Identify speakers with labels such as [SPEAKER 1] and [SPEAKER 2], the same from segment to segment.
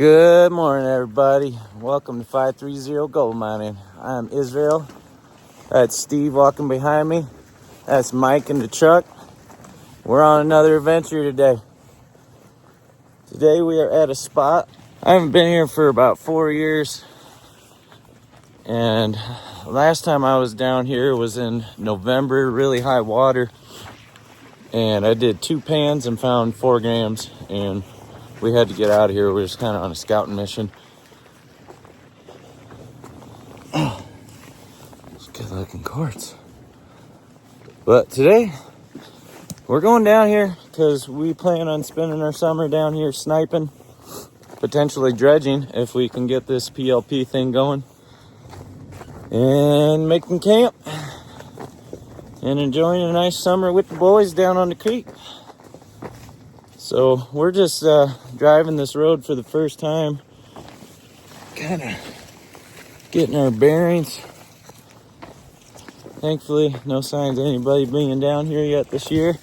[SPEAKER 1] Good morning, everybody. Welcome to 530 Gold Mining. I'm Israel. That's Steve walking behind me. That's Mike in the truck. We're on another adventure today. Today we are at a spot. I haven't been here for about 4 years. And last time I was down here was in November, really high water. And I did 2 pans and found 4 grams. And we had to get out of here. We were just kind of on a scouting mission. It's good looking quartz. But today, we're going down here because we plan on spending our summer down here sniping, potentially dredging if we can get this PLP thing going, and making camp and enjoying a nice summer with the boys down on the creek. So we're just driving this road for the first time, kind of getting our bearings. Thankfully, no signs of anybody being down here yet this year.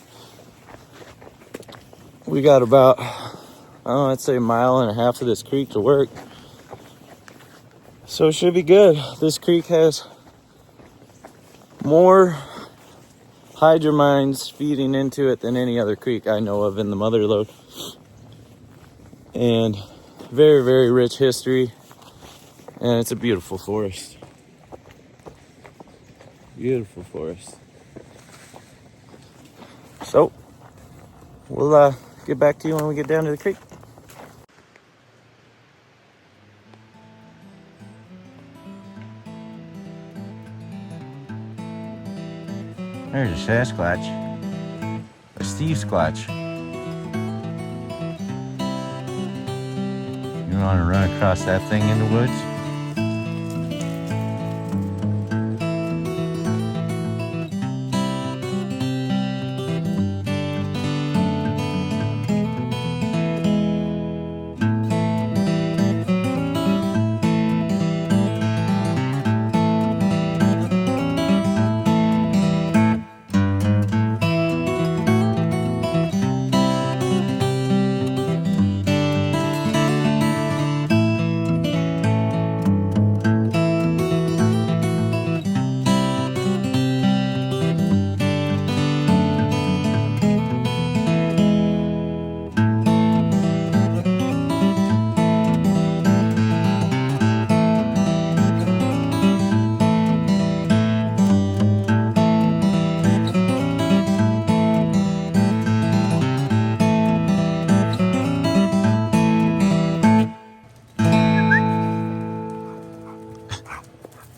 [SPEAKER 1] We got about, I'd say 1.5 miles of this creek to work. So it should be good. This creek has more hydromines feeding into it than any other creek I know of in the mother lode. And very, very rich history. And it's a beautiful forest. Beautiful forest. So, we'll get back to you when we get down to the creek. There's a Sasquatch. A Steve Squatch. You want to run across that thing in the woods?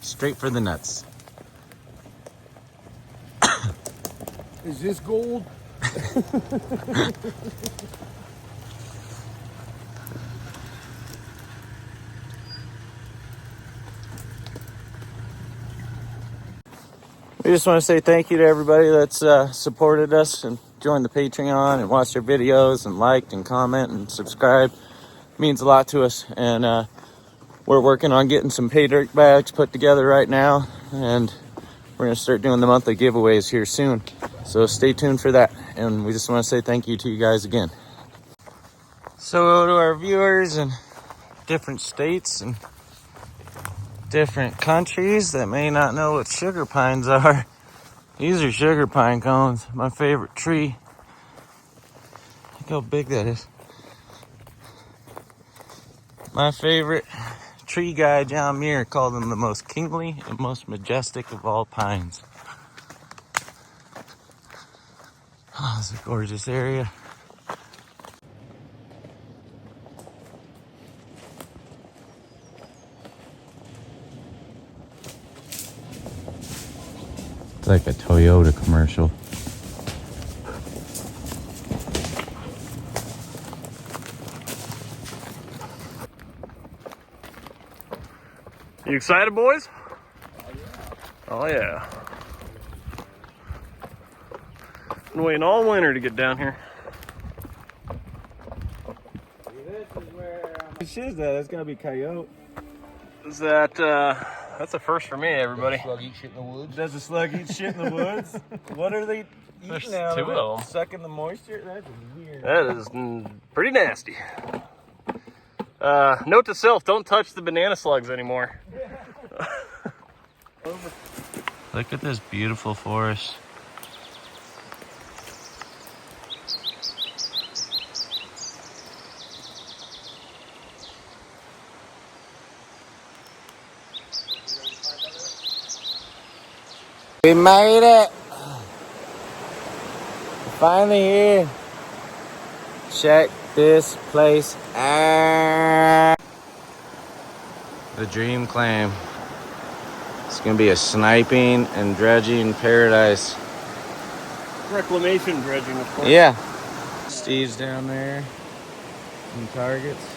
[SPEAKER 1] Straight for the nuts.
[SPEAKER 2] Is this gold?
[SPEAKER 1] We just want to say thank you to everybody that's supported us and joined the Patreon and watched our videos and liked and comment and subscribed. It means a lot to us. And we're working on getting some pay dirt bags put together right now. And we're going to start doing the monthly giveaways here soon. So stay tuned for that. And we just want to say thank you to you guys again. So to our viewers in different states and different countries that may not know what sugar pines are, these are sugar pine cones, my favorite tree. Look how big that is. My favorite tree guy, John Muir, called them the most kingly and most majestic of all pines. Oh, it's a gorgeous area. It's like a Toyota commercial.
[SPEAKER 2] You excited, boys? Oh yeah. Been waiting all winter to get down here.
[SPEAKER 1] This is where what is that? That's gotta be coyote.
[SPEAKER 2] Is that that's a first for me, everybody.
[SPEAKER 3] Slug eat shit in the woods.
[SPEAKER 1] Does a slug eat shit in the woods? What are they
[SPEAKER 2] There's
[SPEAKER 1] eating out
[SPEAKER 2] 2
[SPEAKER 1] of it?
[SPEAKER 2] of them.
[SPEAKER 1] Sucking the moisture? That's weird.
[SPEAKER 2] That is pretty nasty. Note to self, don't touch the banana slugs anymore.
[SPEAKER 1] Look at this beautiful forest. We made it! We're finally here. Check this place out. The dream claim. It's gonna be a sniping and dredging paradise.
[SPEAKER 2] Reclamation dredging, of course.
[SPEAKER 1] Yeah. Steve's down there. Some targets.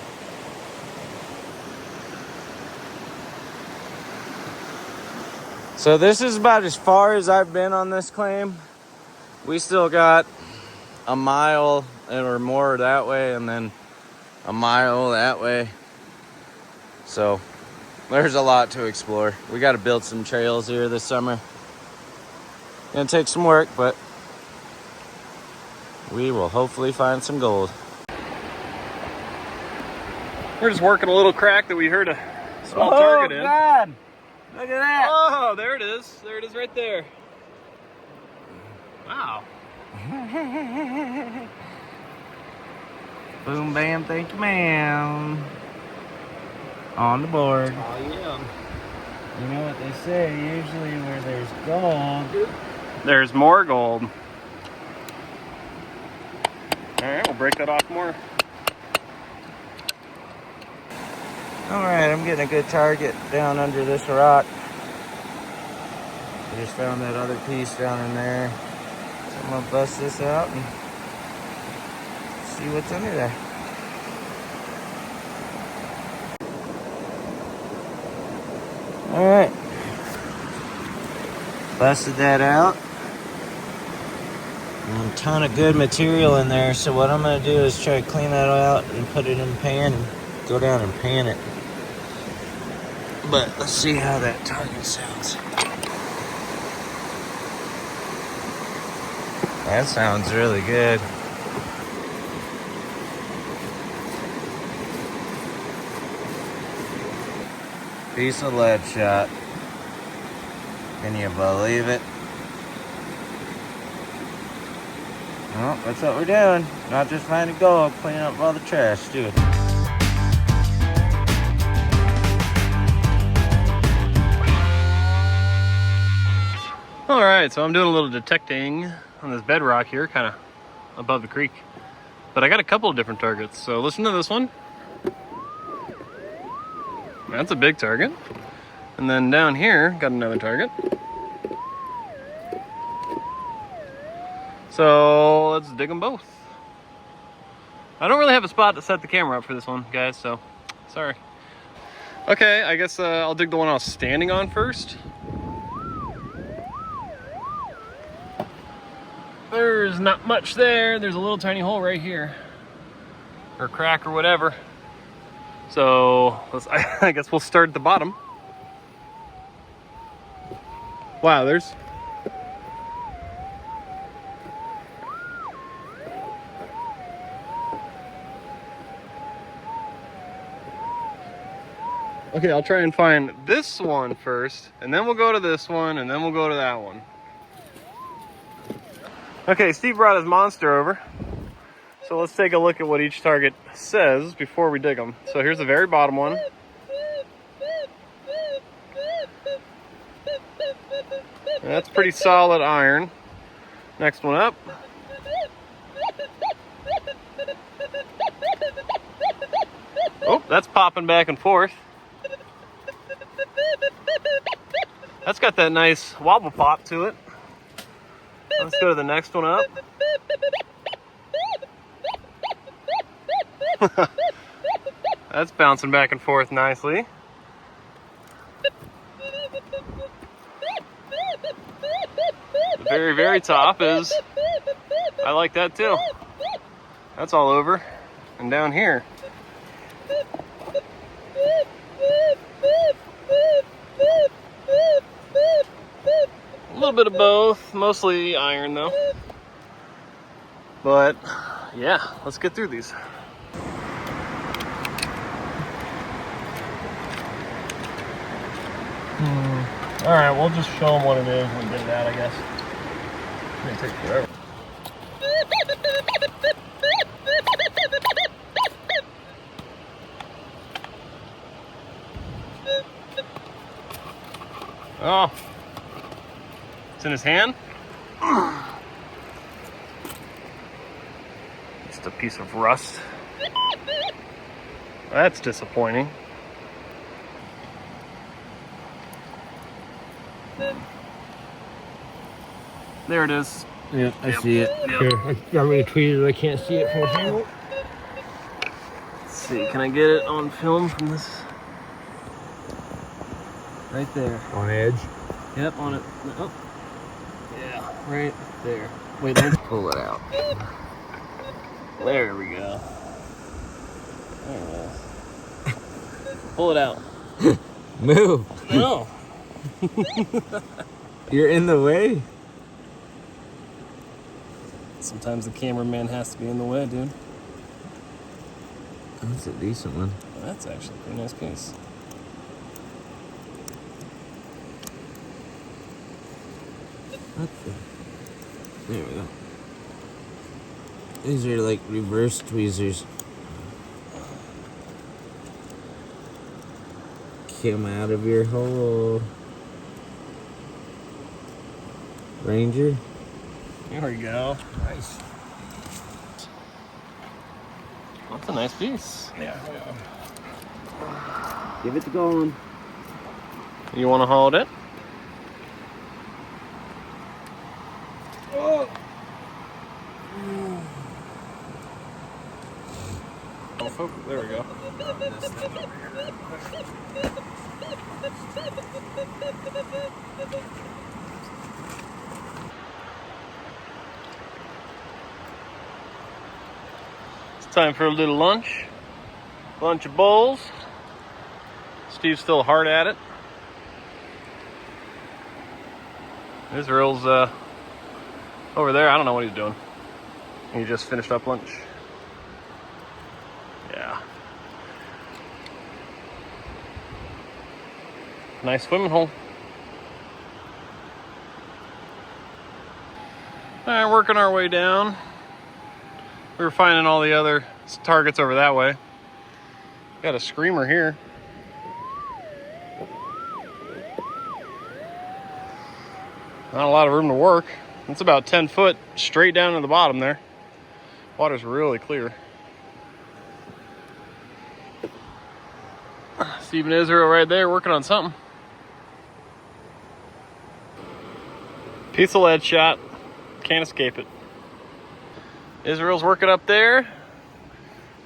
[SPEAKER 1] So this is about as far as I've been on this claim. We still got a mile or more that way and then a mile that way. So there's a lot to explore. We got to build some trails here this summer. Gonna take some work, but we will hopefully find some gold.
[SPEAKER 2] We're just working a little crack that we heard a small target in.
[SPEAKER 1] Oh God! Look at that!
[SPEAKER 2] Oh, there it is. There it is right there. Wow.
[SPEAKER 1] Boom, bam, thank you, ma'am. On the board.
[SPEAKER 2] Oh, yeah.
[SPEAKER 1] You know what they say, usually where there's gold,
[SPEAKER 2] There's more gold. All right, we'll break that off more.
[SPEAKER 1] all right, I'm getting a good target down under this rock. I just found that other piece down in there. So I'm gonna bust this out and see what's under there. All right, busted that out. And a ton of good material in there. So what I'm gonna do is try to clean that out and put it in the pan and go down and pan it. But let's see how that target sounds. That sounds really good. Piece of lead shot. Can you believe it? Well, that's what we're doing. Not just finding gold, cleaning up all the trash, too.
[SPEAKER 2] All right, so I'm doing a little detecting on this bedrock here, kind of above the creek. But I got a couple of different targets, so listen to this one. That's a big target. And then down here, got another target. So let's dig them both. I don't really have a spot to set the camera up for this one, guys, so sorry. Okay, I guess I'll dig the one I was standing on first. There's not much there. There's a little tiny hole right here, or crack or whatever. So I guess we'll start at the bottom. Wow, there's okay, I'll try and find this one first, and then we'll go to this one, and then we'll go to that one. Okay, Steve brought his monster over. So let's take a look at what each target says before we dig them. So here's the very bottom one. That's pretty solid iron. Next one up. Oh, that's popping back and forth. That's got that nice wobble pop to it. Let's go to the next one up. That's bouncing back and forth nicely. The very, very top is, I like that too. That's all over. And down here. A little bit of both, mostly iron though. But yeah, let's get through these. All right, we'll just show them what it is when we get it out, I guess. It's gonna take forever. Oh, it's in his hand. Just a piece of rust. That's disappointing. There it is.
[SPEAKER 3] Yeah, I see it.
[SPEAKER 2] Yep.
[SPEAKER 3] Here, I got me tweeted. I can't see it from here.
[SPEAKER 2] Let's see, can I get it on film from this? Right there.
[SPEAKER 3] On edge.
[SPEAKER 2] Yep, on it. Oh. Yeah, right there. Wait, let's pull it out. There we go. There it is. Pull it out.
[SPEAKER 3] Move.
[SPEAKER 2] No.
[SPEAKER 3] You're in the way.
[SPEAKER 2] Sometimes the cameraman has to be in the way, dude.
[SPEAKER 3] That's a decent one.
[SPEAKER 2] Well, that's actually a pretty nice piece.
[SPEAKER 3] What the? There we go. These are like reverse tweezers. Come out of your hole. Ranger.
[SPEAKER 2] There we go.
[SPEAKER 3] Nice.
[SPEAKER 2] That's a nice piece.
[SPEAKER 3] Yeah. Give it to going.
[SPEAKER 2] You want to hold it?
[SPEAKER 3] Oh.
[SPEAKER 2] Oh, there we go. It's time for a little lunch. Bunch of bowls. Steve's still hard at it. Israel's over there. I don't know what he's doing. He just finished up lunch. Yeah. Nice swimming hole. Alright, working our way down. We were finding all the other targets over that way. Got a screamer here. Not a lot of room to work. It's about 10 foot straight down to the bottom there. Water's really clear. Steve and Israel right there working on something. Piece of lead shot. Can't escape it. Israel's working up there.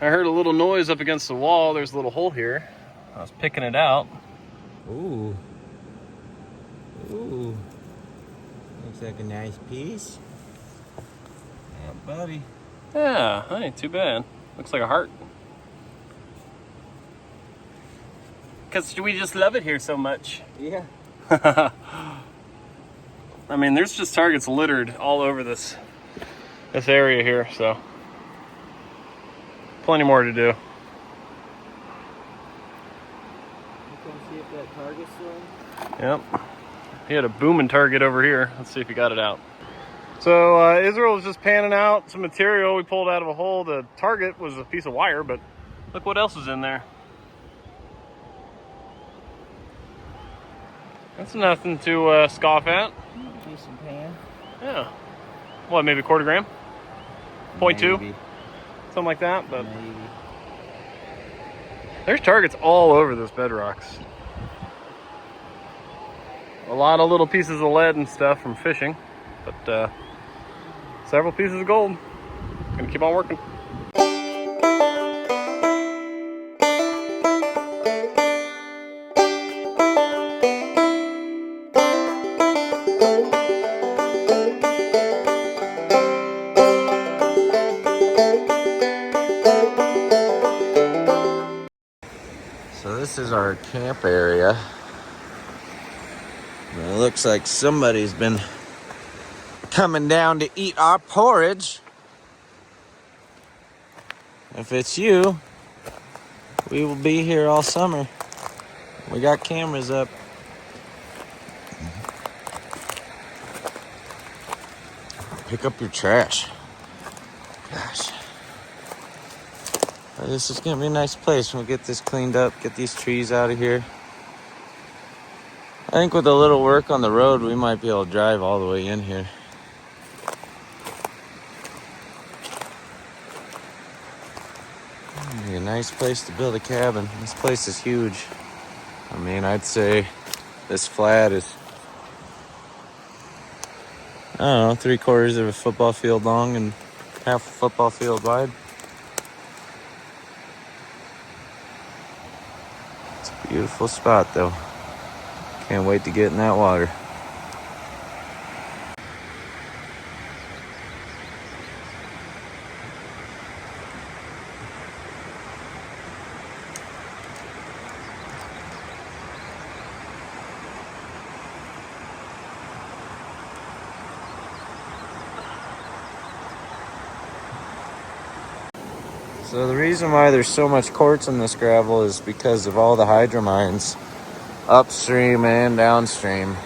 [SPEAKER 2] I heard a little noise up against the wall. There's a little hole here. I was picking it out.
[SPEAKER 3] Ooh. Ooh. Looks like a nice piece. Yeah, buddy.
[SPEAKER 2] Yeah, that ain't too bad. Looks like a heart. Because we just love it here so much.
[SPEAKER 3] Yeah.
[SPEAKER 2] I mean, there's just targets littered all over this area here, so plenty more to do.
[SPEAKER 3] You come see if that target's still?
[SPEAKER 2] Yep. He had a booming target over here. Let's see if he got it out. So Israel was just panning out some material we pulled out of a hole. The target was a piece of wire, but look what else is in there. That's nothing to scoff at.
[SPEAKER 3] Decent pan.
[SPEAKER 2] Yeah. What, maybe a quarter gram? 0.2?
[SPEAKER 3] Maybe.
[SPEAKER 2] Something like that, but
[SPEAKER 3] Maybe.
[SPEAKER 2] there's targets all over this bedrocks. A lot of little pieces of lead and stuff from fishing, but several pieces of gold. Gonna keep on working.
[SPEAKER 3] So this is our camp area. It looks like somebody's been coming down to eat our porridge. If it's you, we will be here all summer. We got cameras up. pick up your trash. Gosh. This is gonna be a nice place. We'll get this cleaned up, get these trees out of here. I think with a little work on the road, we might be able to drive all the way in here. Be a nice place to build a cabin. This place is huge. I mean, I'd say this flat is, I don't know, 3/4 of a football field long and half a football field wide. It's a beautiful spot though. Can't wait to get in that water. So the reason why there's so much quartz in this gravel is because of all the hydromines upstream and downstream.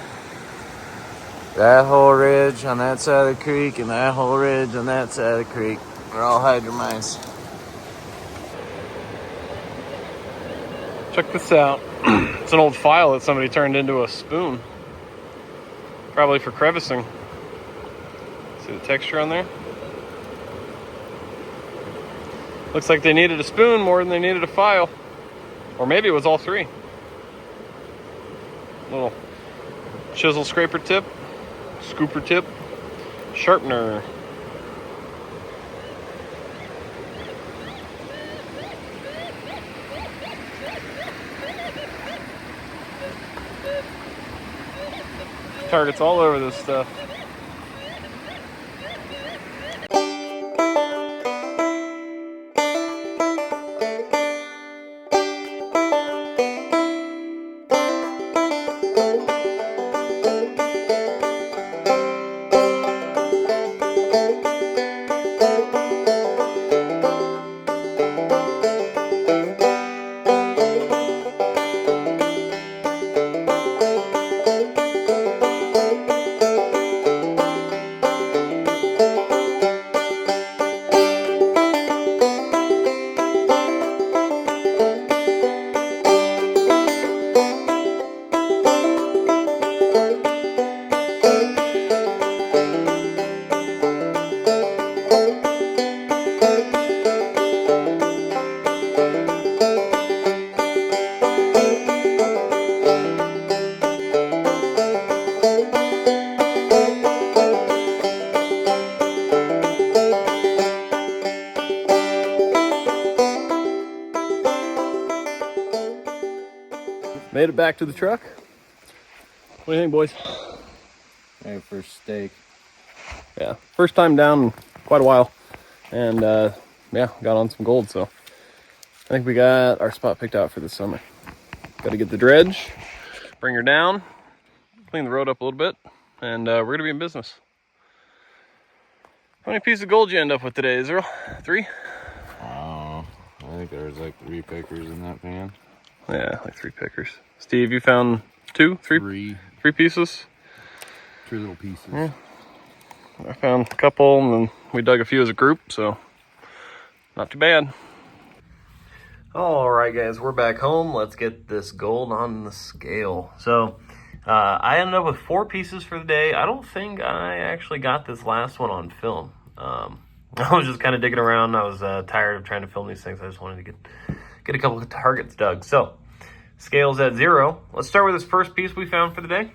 [SPEAKER 3] That whole ridge on that side of the creek and that whole ridge on that side of the creek are all hydromines.
[SPEAKER 2] Check this out. It's an old file that somebody turned into a spoon. Probably for crevicing. See the texture on there? Looks like they needed a spoon more than they needed a file. Or maybe it was all three. Little chisel scraper tip, scooper tip, sharpener. Targets all over this stuff. Made it back to the truck. What do you think, boys?
[SPEAKER 3] Hey, for steak.
[SPEAKER 2] Yeah, first time down in quite a while. And yeah, got on some gold, so I think we got our spot picked out for this summer. Got to get the dredge, bring her down, clean the road up a little bit, and we're gonna be in business. How many pieces of gold you end up with today, Israel? 3?
[SPEAKER 3] Oh, I think there's like 3 pickers in that pan.
[SPEAKER 2] Yeah, like 3 pickers. Steve, you found 2, 3? 3 pieces?
[SPEAKER 3] 3 little pieces.
[SPEAKER 2] Yeah. I found a couple, and then we dug a few as a group, so not too bad. All right, guys, we're back home. Let's get this gold on the scale. So I ended up with 4 pieces for the day. I don't think I actually got this last one on film. I was just kind of digging around. I was tired of trying to film these things. I just wanted to get a couple of targets dug. So scale's at 0. Let's start with this first piece we found for the day.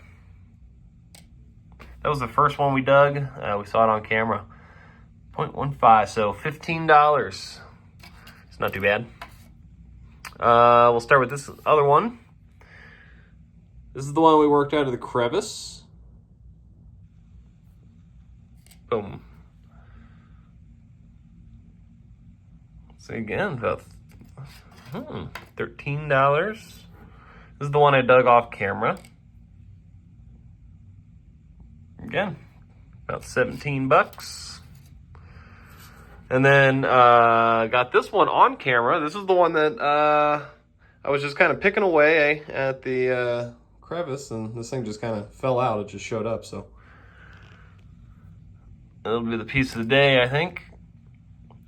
[SPEAKER 2] That was the first one we dug. We saw it on camera. 0.15, so $15. It's not too bad. We'll start with this other one. This is the one we worked out of the crevice. Boom. See again, about $13. This is the one I dug off camera. Again, about 17 bucks. And then got this one on camera. This is the one that I was just kind of picking away at the crevice, and this thing just kind of fell out. It just showed up, so That'll be the piece of the day, I think.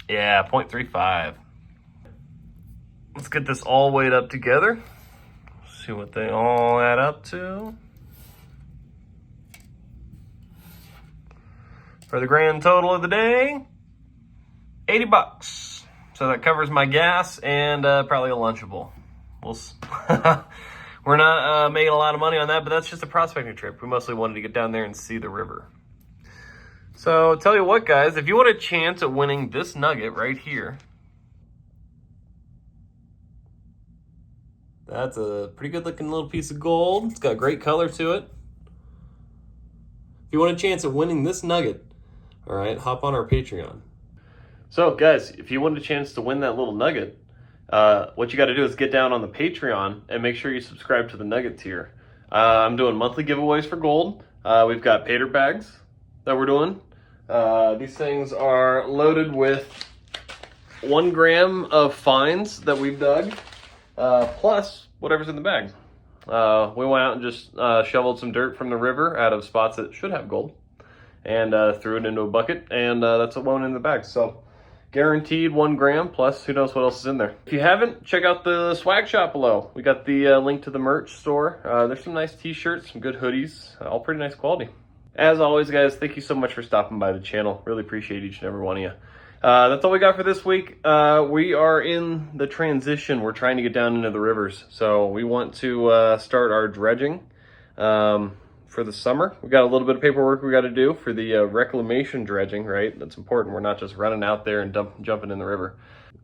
[SPEAKER 2] Yeah, 0.35. Let's get this all weighed up together. See what they all add up to. For the grand total of the day, 80 bucks. So that covers my gas and probably a Lunchable. We're not making a lot of money on that, but that's just a prospecting trip. We mostly wanted to get down there and see the river. So tell you what, guys, if you want a chance at winning this nugget right here, that's a pretty good looking little piece of gold. It's got great color to it. If you want a chance at winning this nugget, all right, hop on our Patreon. So guys, if you want a chance to win that little nugget, what you got to do is get down on the Patreon and make sure you subscribe to the nugget tier. I'm doing monthly giveaways for gold. We've got pater bags that we're doing. These things are loaded with 1 gram of fines that we've dug, plus whatever's in the bag. We went out and just shoveled some dirt from the river out of spots that should have gold and threw it into a bucket, and that's what went in the bag. So guaranteed 1 gram, plus who knows what else is in there. If you haven't, check out the swag shop below. We got the link to the merch store. There's some nice t-shirts, some good hoodies, all pretty nice quality. As always, guys, thank you so much for stopping by the channel. Really appreciate each and every one of you. That's all we got for this week. We are in the transition. We're trying to get down into the rivers. So we want to start our dredging for the summer. We got a little bit of paperwork we got to do for the reclamation dredging, right? That's important. We're not just running out there and jumping in the river.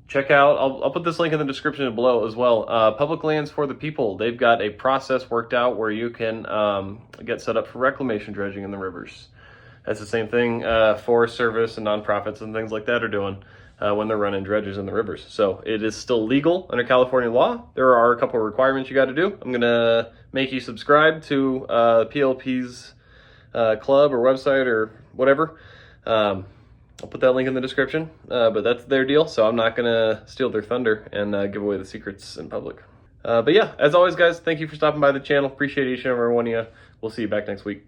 [SPEAKER 2] Check out, I'll put this link in the description below as well. Public Lands for the People. They've got a process worked out where you can get set up for reclamation dredging in the rivers. That's the same thing Forest Service and nonprofits and things like that are doing when they're running dredges in the rivers. So it is still legal under California law. There are a couple of requirements you got to do. I'm going to make you subscribe to PLP's club or website or whatever. I'll put that link in the description, but that's their deal, so I'm not going to steal their thunder and give away the secrets in public. But yeah, as always, guys, thank you for stopping by the channel. Appreciate each and every one of you. We'll see you back next week.